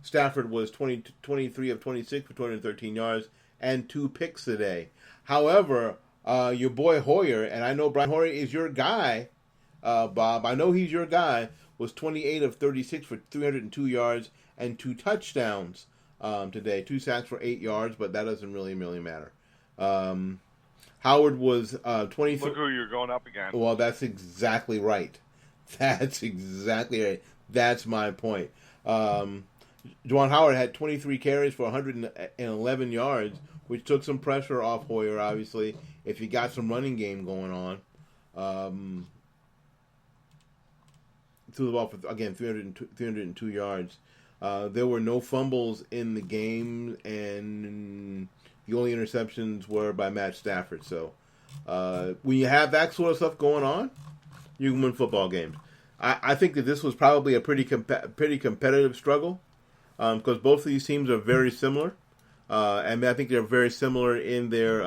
Stafford was 23 of 26 for 213 yards and 2 picks today. However, your boy Hoyer, and I know Brian Hoyer is your guy, Bob. I know he's your guy, was 28 of 36 for 302 yards and 2 touchdowns today. 2 sacks for 8 yards, but that doesn't really matter. Howard was 23. Look who you're going up against. Well, that's exactly right. That's exactly right. That's my point. Juwan Howard had 23 carries for 111 yards, which took some pressure off Hoyer, obviously, if you got some running game going on. Threw the ball for, again, 302 yards. There were no fumbles in the game, and the only interceptions were by Matt Stafford. So when you have that sort of stuff going on, you can win football games. I think that this was probably a pretty competitive struggle because both of these teams are very similar, and I think they're very similar in their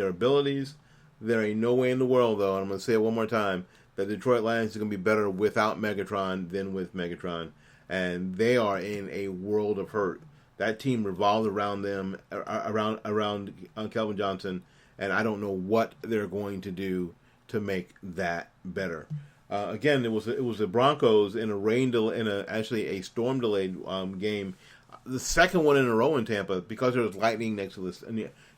abilities. There ain't no way in the world, though, and I'm going to say it one more time, that the Detroit Lions are going to be better without Megatron than with Megatron, and they are in a world of hurt. That team revolved around them, around Kelvin Johnson, and I don't know what they're going to do to make that better. Again, it was the Broncos in actually a storm delayed game, the second one in a row in Tampa because there was lightning next to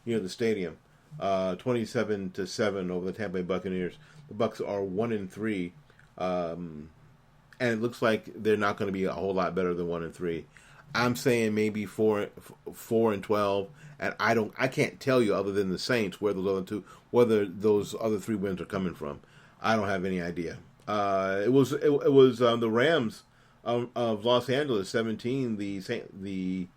near the stadium. 27-7 over the Tampa Bay Buccaneers. The Bucs are 1-3, and it looks like they're not going to be a whole lot better than 1-3. I'm saying maybe 4-12, and I can't tell you other than the Saints whether those other 3 wins are coming from. I don't have any idea. It was the Rams of Los Angeles 17, the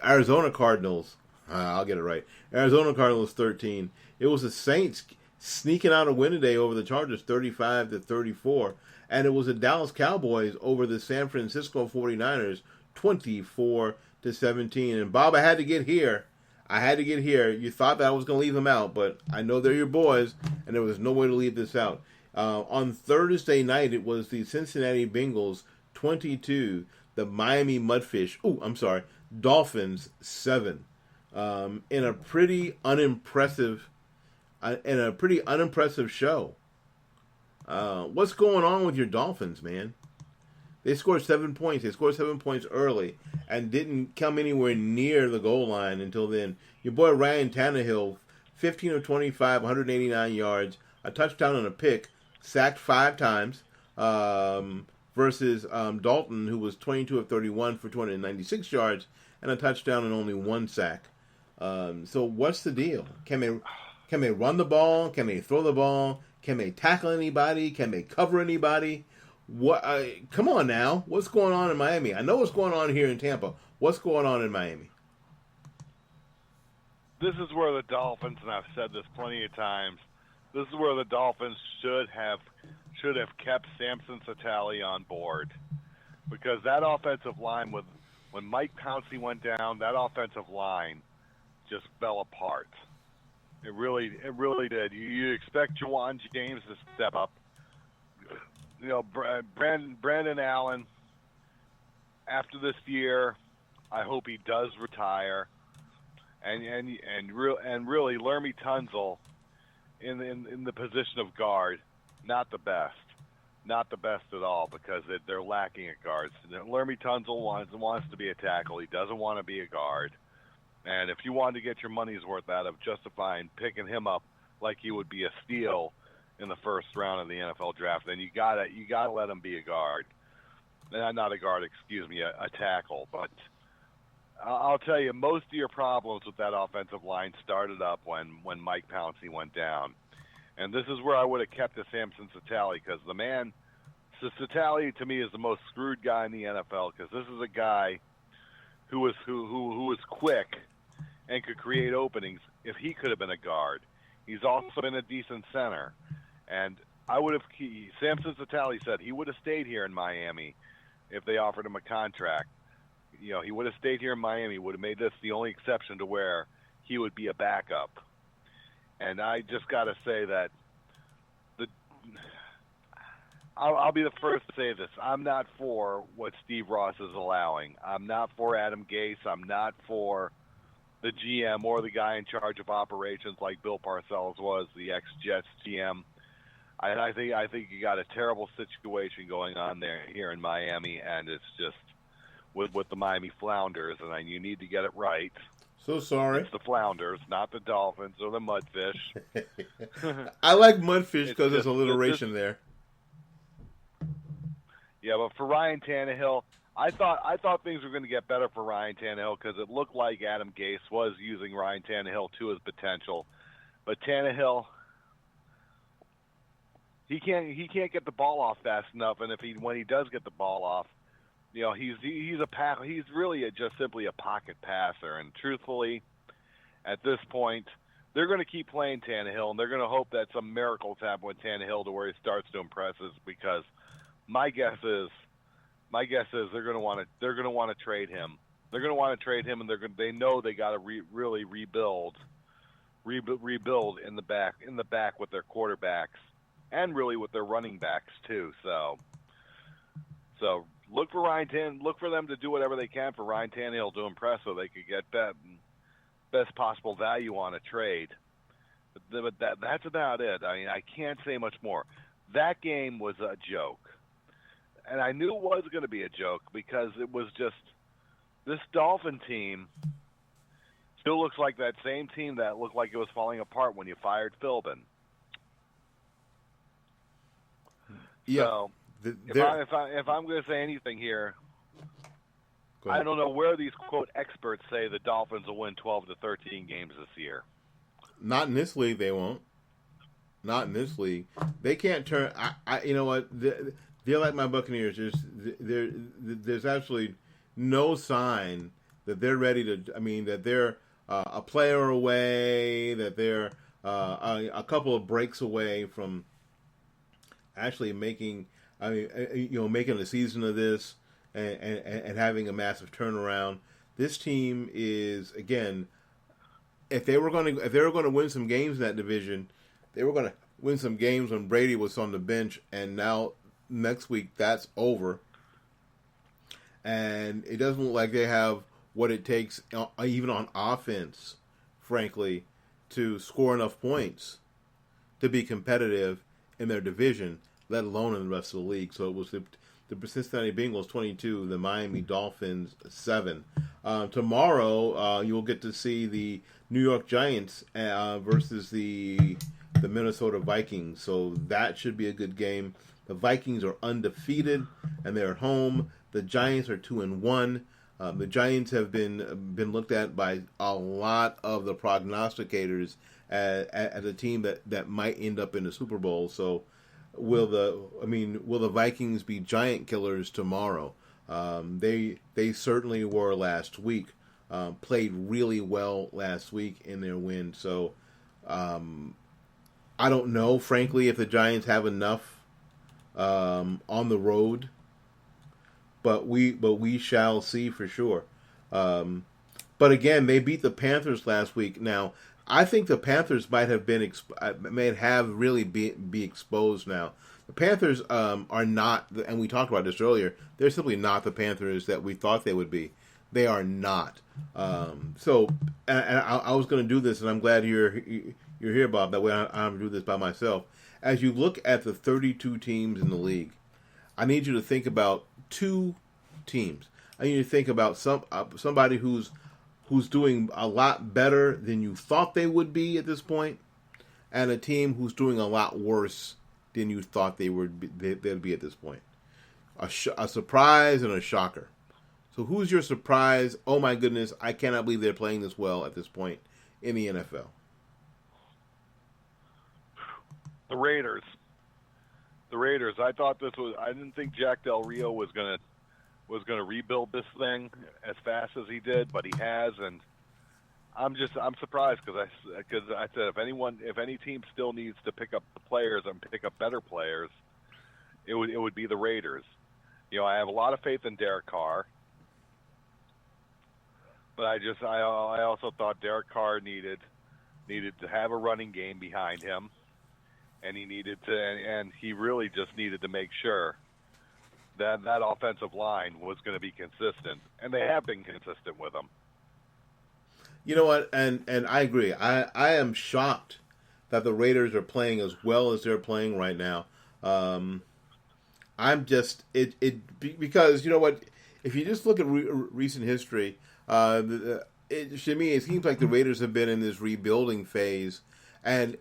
Arizona Cardinals. I'll get it right. Arizona Cardinals 13. It was the Saints sneaking out a win today over the Chargers 35-34, and it was the Dallas Cowboys over the San Francisco 49ers 24-17. And Bob, I had to get here. You thought that I was going to leave them out, but I know they're your boys, and there was no way to leave this out. On Thursday night, it was the Cincinnati Bengals 22, the Miami Dolphins 7. In a pretty unimpressive show. What's going on with your Dolphins, man? They scored 7 points. They scored 7 points early and didn't come anywhere near the goal line until then. Your boy Ryan Tannehill, 15 of 25, 189 yards, a touchdown and a pick, sacked 5 times, versus Dalton, who was 22 of 31 for 296 yards and a touchdown and only 1 sack. So what's the deal? Can they run the ball? Can they throw the ball? Can they tackle anybody? Can they cover anybody? What? Come on now. What's going on in Miami? I know what's going on here in Tampa. What's going on in Miami? This is where the Dolphins, and I've said this plenty of times, this is where the Dolphins should have kept Samson Satali on board, because that offensive line, when Mike Pouncey went down, that offensive line just fell apart. It really did. You expect Jawan James to step up. You know, Brandon Allen. After this year, I hope he does retire, and really Lermy Tunzel in the position of guard, not the best at all, because they're lacking at guards. Lermy Tunzel wants to be a tackle. He doesn't want to be a guard. And if you want to get your money's worth out of justifying picking him up like he would be a steal in the first round of the NFL draft, then you gotta let him be a guard. Not a guard, excuse me, a tackle. But I'll tell you, most of your problems with that offensive line started up when Mike Pouncey went down. And this is where I would have kept the Samson Satali, because the man, Satali to me is the most screwed guy in the NFL, because this is a guy who was quick and could create openings if he could have been a guard. He's also been a decent center. And Samson Satali said he would have stayed here in Miami if they offered him a contract. You know, he would have stayed here in Miami, would have made this the only exception to where he would be a backup. And I just got to say that I'll be the first to say this. I'm not for what Steve Ross is allowing. I'm not for Adam Gase. I'm not for the GM or the guy in charge of operations like Bill Parcells was, the ex-Jets GM. I think you got a terrible situation going on there here in Miami, and it's just with the Miami Flounders, and you need to get it right. So sorry. It's the Flounders, not the Dolphins or the Mudfish. I like Mudfish because there's alliteration there. Yeah, but for Ryan Tannehill, I thought things were going to get better for Ryan Tannehill, because it looked like Adam Gase was using Ryan Tannehill to his potential. But Tannehill, he can't get the ball off fast enough, and when he does get the ball off, you know, he's really just simply a pocket passer. And truthfully, at this point, they're going to keep playing Tannehill, and they're going to hope that some miracles happen with Tannehill to where he starts to impress us, because my guess is they're going to want to trade him. They're going to want to trade him, and they know they got to really rebuild in the back with their quarterbacks, and really with their running backs too. So look for them to do whatever they can for Ryan Tannehill to impress, so they could get best possible value on a trade. But that's about it. I mean, I can't say much more. That game was a joke. And I knew it was going to be a joke, because it was just, this Dolphin team still looks like that same team that looked like it was falling apart when you fired Philbin. Yeah. So if I'm going to say anything here, I don't know where these quote experts say the Dolphins will win 12 to 13 games this year. Not in this league, they won't. Not in this league. They can't turn. You know what? They're like my Buccaneers. There's absolutely no sign that they're ready to. I mean, that they're a player away. That they're a couple of breaks away from actually making. I mean, making a season of this and having a massive turnaround. This team is, again, if they were going to win some games in that division, they were going to win some games when Brady was on the bench, and now next week that's over. And it doesn't look like they have what it takes, even on offense, frankly, to score enough points to be competitive in their division, let alone in the rest of the league. So it was the Cincinnati Bengals 22, the Miami Dolphins 7. Tomorrow, you'll get to see the New York Giants versus the Minnesota Vikings. So that should be a good game. The Vikings are undefeated, and they're at home. The Giants are 2-1. The Giants have been looked at by a lot of the prognosticators as a team that might end up in the Super Bowl. So will the Vikings be giant killers tomorrow? They certainly were last week. Played really well last week in their win. So I don't know, frankly, if the Giants have enough on the road, but we shall see for sure. But again, they beat the Panthers last week. Now, I think the Panthers might have been may have really be exposed now. The Panthers are not, and we talked about this earlier. They're simply not the Panthers that we thought they would be. They are not. So, I was going to do this, and I'm glad you're here, Bob. That way, I don't have to do this by myself. As you look at the 32 teams in the league, I need you to think about two teams. I need you to think about somebody who's doing a lot better than you thought they would be at this point, and a team who's doing a lot worse than you thought they'd be at this point. A surprise and a shocker. So who's your surprise? Oh my goodness, I cannot believe they're playing this well at this point in the NFL. The Raiders. I didn't think Jack Del Rio was gonna rebuild this thing as fast as he did, but he has, and I'm surprised because I said if any team still needs to pick up the players and pick up better players, it would be the Raiders. I have a lot of faith in Derek Carr, but I also thought Derek Carr needed to have a running game behind him, and he really just needed to make sure that offensive line was going to be consistent, and they have been consistent with them. You know what? And I agree. I am shocked that the Raiders are playing as well as they're playing right now. I'm just because you know what? If you just look at recent history, to me it seems like the Raiders have been in this rebuilding phase, and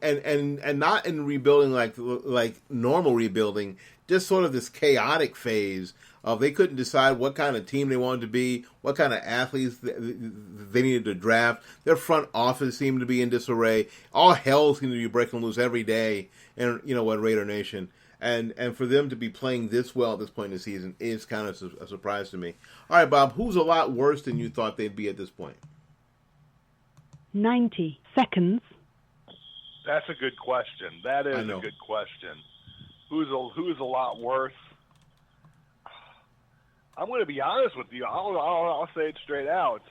not in rebuilding like normal rebuilding, just sort of this chaotic phase of they couldn't decide what kind of team they wanted to be, what kind of athletes they needed to draft. Their front office seemed to be in disarray. All hell seemed to be breaking loose every day, and Raider Nation. And for them to be playing this well at this point in the season is kind of a surprise to me. All right, Bob, who's a lot worse than you thought they'd be at this point? 90 seconds. That's a good question. That is a good question. Who's a lot worse? I'm going to be honest with you. I'll say it straight out.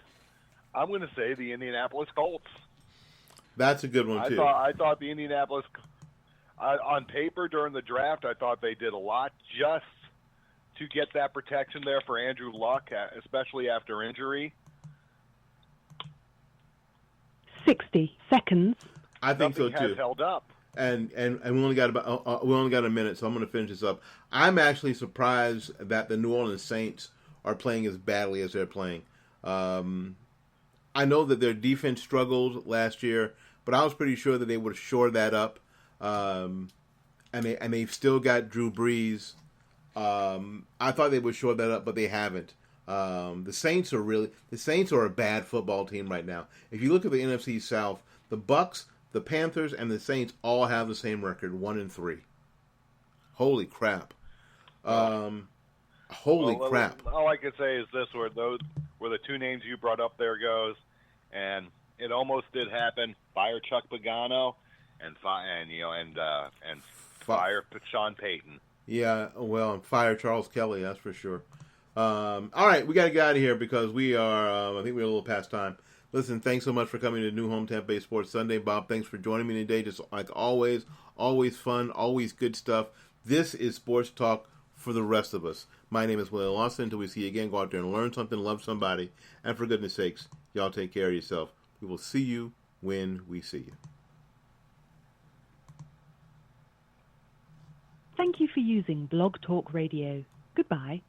I'm going to say the Indianapolis Colts. That's a good one too. I thought the Indianapolis. On paper during the draft, I thought they did a lot just to get that protection there for Andrew Luck, especially after injury. 60 seconds. I think so too. Has held up. And we only got a minute, so I'm going to finish this up. I'm actually surprised that the New Orleans Saints are playing as badly as they're playing. I know that their defense struggled last year, but I was pretty sure that they would shore that up. And they've still got Drew Brees. I thought they would shore that up, but they haven't. The Saints are a bad football team right now. If you look at the NFC South, the Bucks, the Panthers, and the Saints all have the same record, 1-3. Holy crap! Crap! All I can say is this: where the two names you brought up there goes, and it almost did happen. Fire Chuck Pagano. And fire Sean Payton. Yeah, well, and fire Charles Kelly, that's for sure. All right, we got to get out of here because we are, I think we're a little past time. Listen, thanks so much for coming to New Home Tampa Bay Sports Sunday. Bob, thanks for joining me today. Just like always fun, always good stuff. This is Sports Talk for the rest of us. My name is Willie Lawson. Until we see you again, go out there and learn something, love somebody, and for goodness sakes, y'all take care of yourself. We will see you when we see you. Thank you for using Blog Talk Radio. Goodbye.